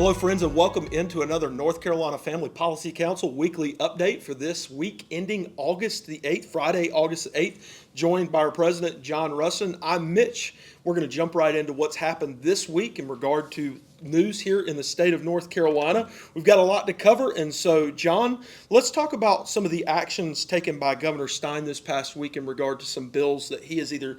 Hello, friends, and welcome into another North Carolina Family Policy Council weekly update for this week ending August the 8th, Friday, August the 8th, joined by our president, John Russin. I'm Mitch. We're going to jump right into what's happened this week in regard to news here in the state of North Carolina. We've got a lot to cover, and so, John, let's talk about some of the actions taken by Governor Stein this past week in regard to some bills that he has either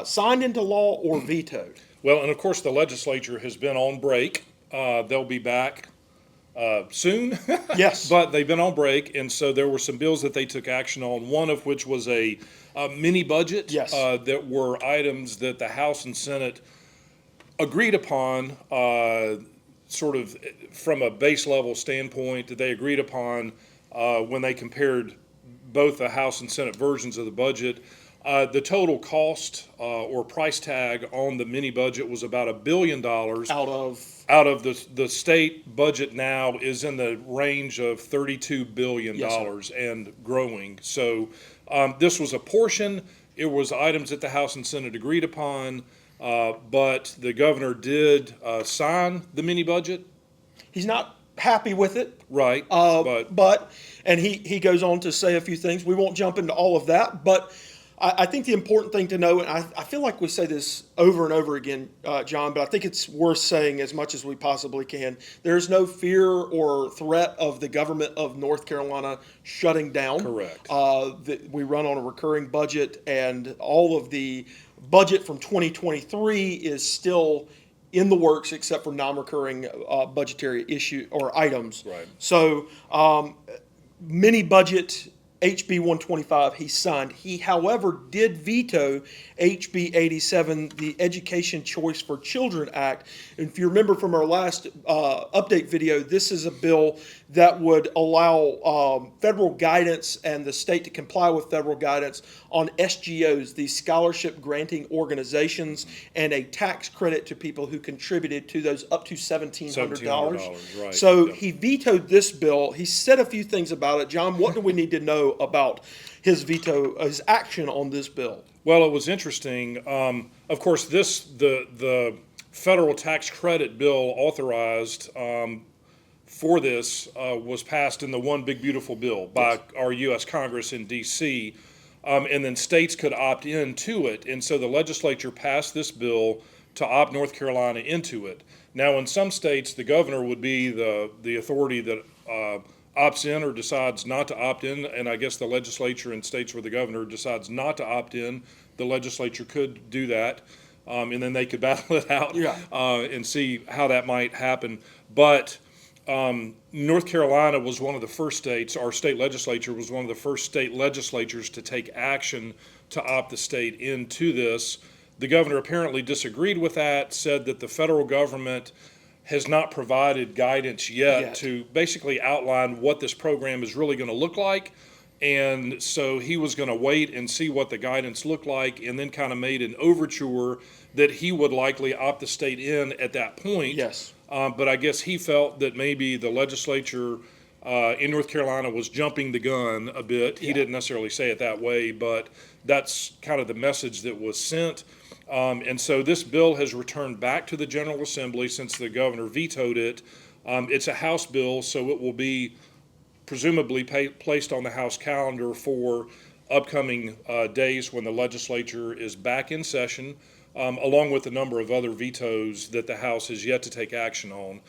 signed into law or vetoed. Well, and of course, the legislature has been on break. They'll be back soon. Yes. But they've been on break, and so there were some bills that they took action on, one of which was a mini budget. Yes. That were items that the House and Senate agreed upon, sort of from a base level standpoint, that they agreed upon when they compared both the House and Senate versions of the budget. The total cost or price tag on the mini budget was about $1 billion. Out of the state budget now is in the range of $32 billion. Yes, and growing. So this was a portion. It was items that the House and Senate agreed upon, but the governor did sign the mini budget. He's not happy with it. Right. But he goes on to say a few things. We won't jump into all of that, but I think the important thing to know, and I feel like we say this over and over again, John, but I think it's worth saying as much as we possibly can. There's no fear or threat of the government of North Carolina shutting down. Correct. We run on a recurring budget, and all of the budget from 2023 is still in the works except for non-recurring budgetary issue or items. Right. So mini budget HB 125 he signed. He, however, did veto HB 87, the Education Choice for Children Act. And if you remember from our last update video, this is a bill that would allow federal guidance and the state to comply with federal guidance on SGOs, these scholarship granting organizations, and a tax credit to people who contributed to those up to $1,700. Right. So Yep. he vetoed this bill. He said a few things about it. John, what do we need to know about his veto, his action on this bill? Well, it was interesting. Of course, the federal tax credit bill authorized for this was passed in the One Big Beautiful Bill by our U.S. Congress in D.C., and then states could opt in to it. And so the legislature passed this bill to opt North Carolina into it. Now, in some states, the governor would be the authority that opts in or decides not to opt in, and I guess the legislature in states where the governor decides not to opt in, the legislature could do that, and then they could battle it out and see how that might happen. But North Carolina was one of the first states, our state legislature was one of the first state legislatures to take action to opt the state into this. The governor apparently disagreed with that, said that the federal government has not provided guidance yet to basically outline what this program is really going to look like. And so he was going to wait and see what the guidance looked like, and then kind of made an overture that he would likely opt the state in at that point. Yes. But I guess he felt that maybe the legislature in North Carolina was jumping the gun a bit. He didn't necessarily say it that way, but that's kind of the message that was sent. And so this bill has returned back to the General Assembly since the governor vetoed it. It's a House bill, so it will be presumably placed on the House calendar for upcoming days when the legislature is back in session, along with a number of other vetoes that the House has yet to take action on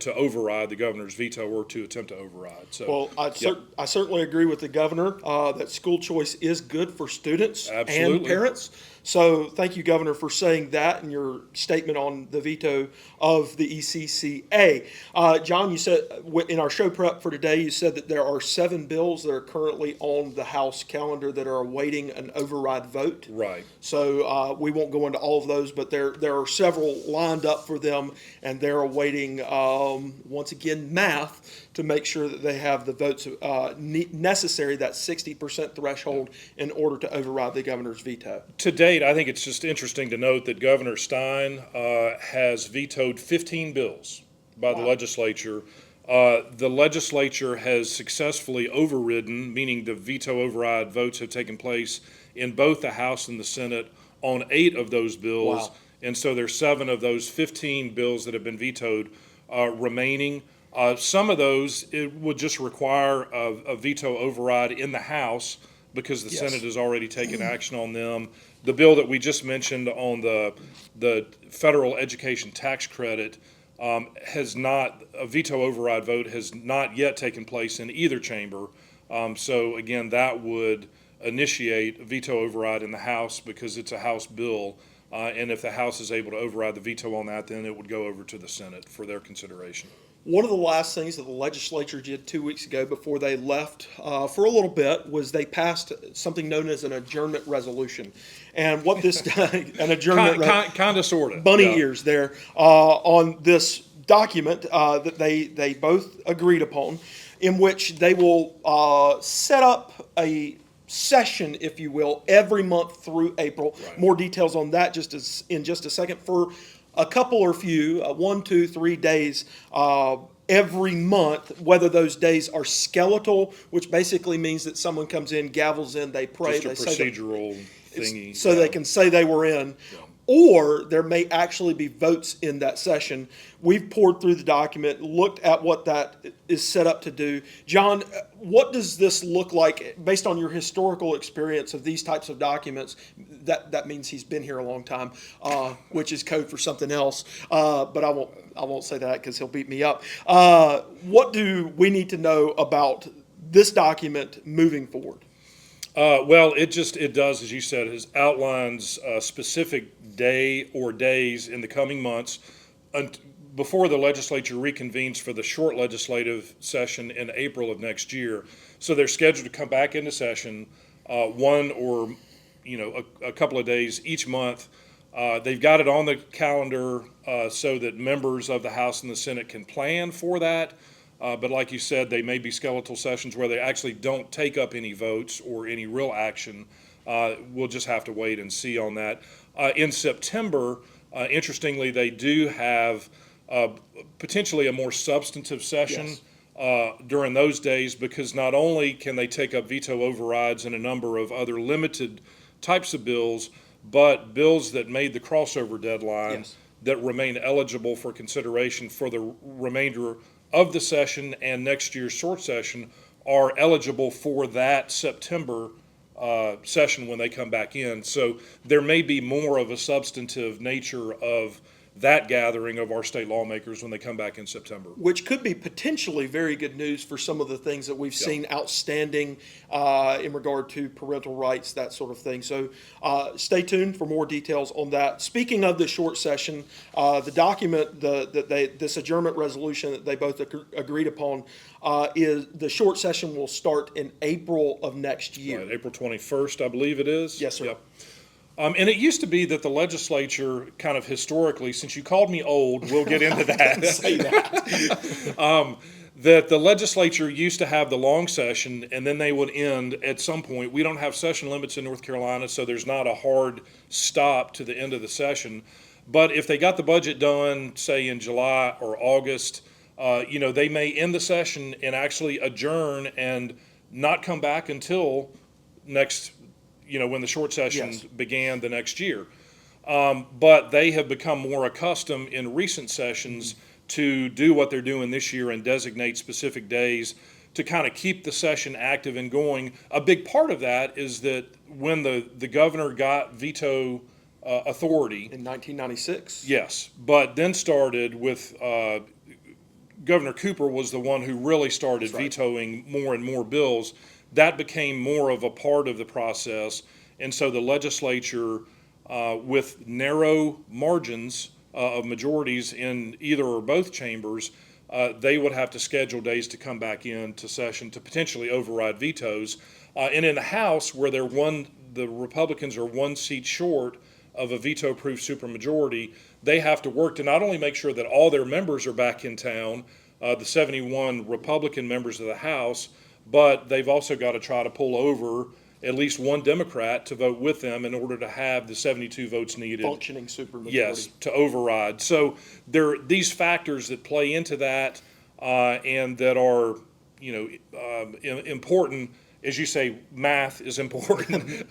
to override the governor's veto or to attempt to override. So, well, I certainly agree with the governor that school choice is good for students Absolutely. and parents. So thank you, Governor, for saying that in your statement on the veto of the ECCA. John, you said in our show prep for today, you said that there are 7 bills that are currently on the House calendar that are awaiting an override vote. Right. So we won't go into all of those, but there are several lined up for them, and they're awaiting, once again, math to make sure that they have the votes necessary, that 60% threshold, in order to override the governor's veto. To date, I think it's just interesting to note that Governor Stein has vetoed 15 bills by the legislature. The legislature has successfully overridden, meaning the veto override votes have taken place in both the House and the Senate on 8 of those bills. Wow. And so there's 7 of those 15 bills that have been vetoed remaining. Some of those, it would just require a veto override in the House because the Yes. Senate has already taken action on them. The bill that we just mentioned on the federal education tax credit has not, a veto override vote has not yet taken place in either chamber. So again, that would initiate a veto override in the House because it's a House bill. And if the House is able to override the veto on that, then it would go over to the Senate for their consideration. One of the last things that the legislature did 2 weeks ago before they left for a little bit was they passed something known as an adjournment resolution. And what this, an adjournment, Kind of, sort of. bunny ears there, on this document that they both agreed upon, in which they will set up a session, if you will, every month through April. Right. More details on that in just a second. For a couple or few, 1, 2, 3 days every month, whether those days are skeletal, which basically means that someone comes in, gavels in, they pray, Just a they say procedural thingy. so they can say they were in. Or there may actually be votes in that session. We've poured through the document, looked at what that is set up to do. John, what does this look like based on your historical experience of these types of documents? That means he's been here a long time, which is code for something else. But I won't say that because he'll beat me up. What do we need to know about this document moving forward? Well, it does, as you said, it outlines a specific day or days in the coming months before the legislature reconvenes for the short legislative session in April of next year. So they're scheduled to come back into session one or a couple of days each month. They've got it on the calendar so that members of the House and the Senate can plan for that. But like you said, they may be skeletal sessions where they actually don't take up any votes or any real action. We'll just have to wait and see on that. In September, interestingly, they do have potentially a more substantive session during those days because not only can they take up veto overrides and a number of other limited types of bills, but bills that made the crossover deadline that remain eligible for consideration for the remainder of the session and next year's short session are eligible for that September session when they come back in. So there may be more of a substantive nature of that gathering of our state lawmakers when they come back in September. Which could be potentially very good news for some of the things that we've seen outstanding in regard to parental rights, that sort of thing. So stay tuned for more details on that. Speaking of the short session, the document, this adjournment resolution that they both agreed upon, is the short session will start in April of next year. Right, April 21st, I believe it is. Yes, sir. Yep. And it used to be that the legislature, kind of historically, since you called me old, we'll get into that. Say that. That the legislature used to have the long session, and then they would end at some point. We don't have session limits in North Carolina, so there's not a hard stop to the end of the session. But if they got the budget done, say in July or August, they may end the session and actually adjourn and not come back until next. When the short session began the next year. But they have become more accustomed in recent sessions to do what they're doing this year and designate specific days to kind of keep the session active and going. A big part of that is that when the governor got veto authority. In 1996? Yes, but then started with Governor Cooper was the one who really started vetoing more and more bills. That became more of a part of the process, and so the legislature, with narrow margins of majorities in either or both chambers, they would have to schedule days to come back into session to potentially override vetoes. And in the House, where the Republicans are one seat short of a veto-proof supermajority, they have to work to not only make sure that all their members are back in town, the 71 Republican members of the House, but they've also got to try to pull over at least one Democrat to vote with them in order to have the 72 votes needed. Functioning supermajority. Yes, to override. So there are these factors that play into that and that are important as you say, math is important.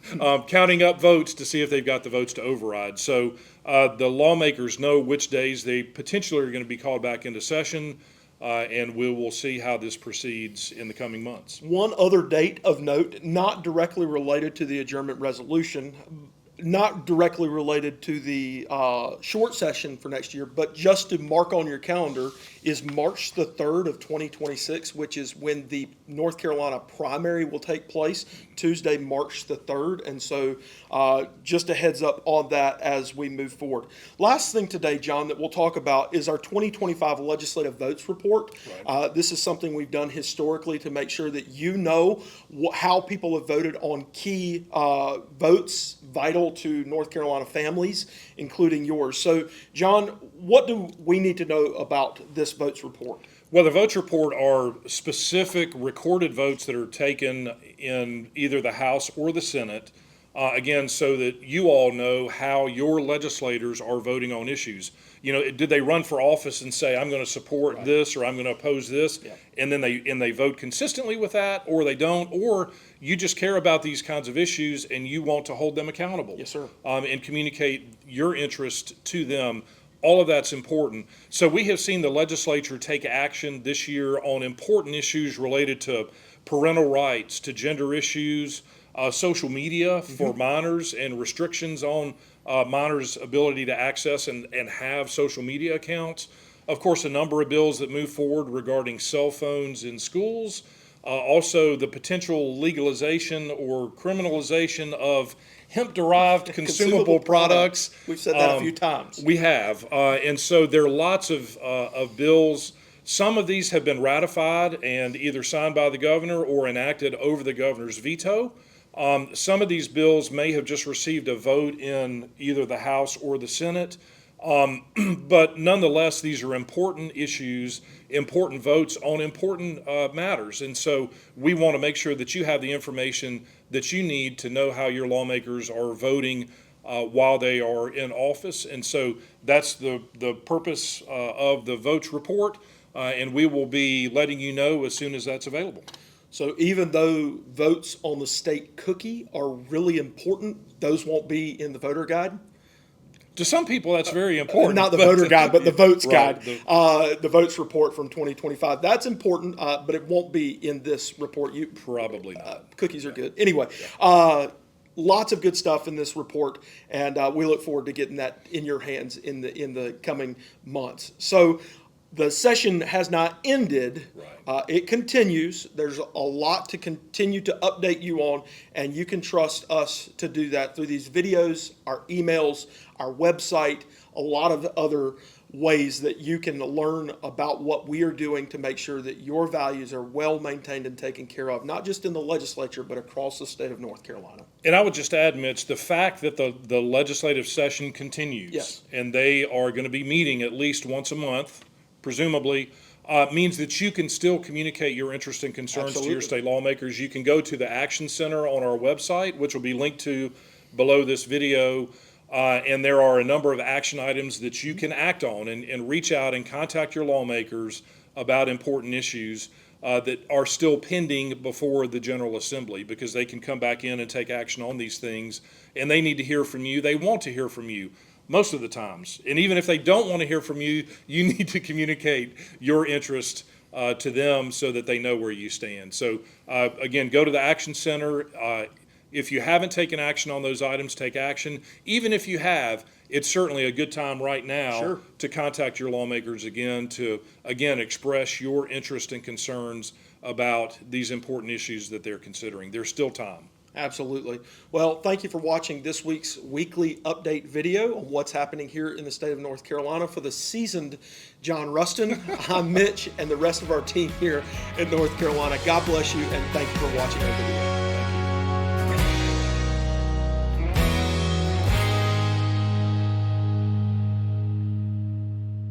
Counting up votes to see if they've got the votes to override. So the lawmakers know which days they potentially are going to be called back into session, and we will see how this proceeds in the coming months. One other date of note, not directly related to the adjournment resolution, not directly related to the short session for next year, but just to mark on your calendar, is March the 3rd of 2026, which is when the North Carolina primary will take place, Tuesday, March the 3rd. And so just a heads up on that as we move forward. Last thing today, John, that we'll talk about is our 2025 legislative votes report. Right. This is something we've done historically to make sure that you know how people have voted on key votes vital to North Carolina families, including yours. So, John, what do we need to know about this votes report? Well, the votes report are specific recorded votes that are taken in either the House or the Senate, again, so that you all know how your legislators are voting on issues. You know, did they run for office and say, I'm going to support this or I'm going to oppose this, and then they vote consistently with that, or they don't, or you just care about these kinds of issues and you want to hold them accountable. Yes, sir. And communicate your interest to them. All of that's important. So we have seen the legislature take action this year on important issues related to parental rights, to gender issues, social media for minors, and restrictions on minors' ability to access and have social media accounts. Of course, a number of bills that move forward regarding cell phones in schools. Also, the potential legalization or criminalization of hemp-derived consumable products. We've said that a few times. We have. And so there are lots of bills. Some of these have been ratified and either signed by the governor or enacted over the governor's veto. Some of these bills may have just received a vote in either the House or the Senate. But nonetheless, these are important issues, important votes on important matters. And so we want to make sure that you have the information that you need to know how your lawmakers are voting while they are in office. And so that's the purpose of the votes report, and we will be letting you know as soon as that's available. So even though votes on the state cookie are really important, those won't be in the voter guide? To some people, that's very important. Not the voter guide, but the votes Right, guide, the votes report from 2025. That's important, but it won't be in this report. Probably not. Cookies are good. Anyway, lots of good stuff in this report, and we look forward to getting that in your hands in the coming months. So the session has not ended. Right. It continues. There's a lot to continue to update you on, and you can trust us to do that through these videos, our emails, our website, a lot of other ways that you can learn about what we are doing to make sure that your values are well maintained and taken care of, not just in the legislature, but across the state of North Carolina. And I would just add, Mitch, the fact that the legislative session continues, Yes, and they are going to be meeting at least once a month, presumably, means that you can still communicate your interest and concerns to your state lawmakers. You can go to the Action Center on our website, which will be linked to below this video, and there are a number of action items that you can act on and reach out and contact your lawmakers about important issues that are still pending before the General Assembly, because they can come back in and take action on these things, and they need to hear from you. They want to hear from you most of the times. And even if they don't want to hear from you, you need to communicate your interest to them so that they know where you stand. So again, go to the Action Center. If you haven't taken action on those items, take action. Even if you have, it's certainly a good time right now to contact your lawmakers again to, again, express your interest and concerns about these important issues that they're considering. There's still time. Absolutely. Well, thank you for watching this week's weekly update video on what's happening here in the state of North Carolina. For the seasoned John Rustin, I'm Mitch, and the rest of our team here in North Carolina. God bless you, and thank you for watching our video.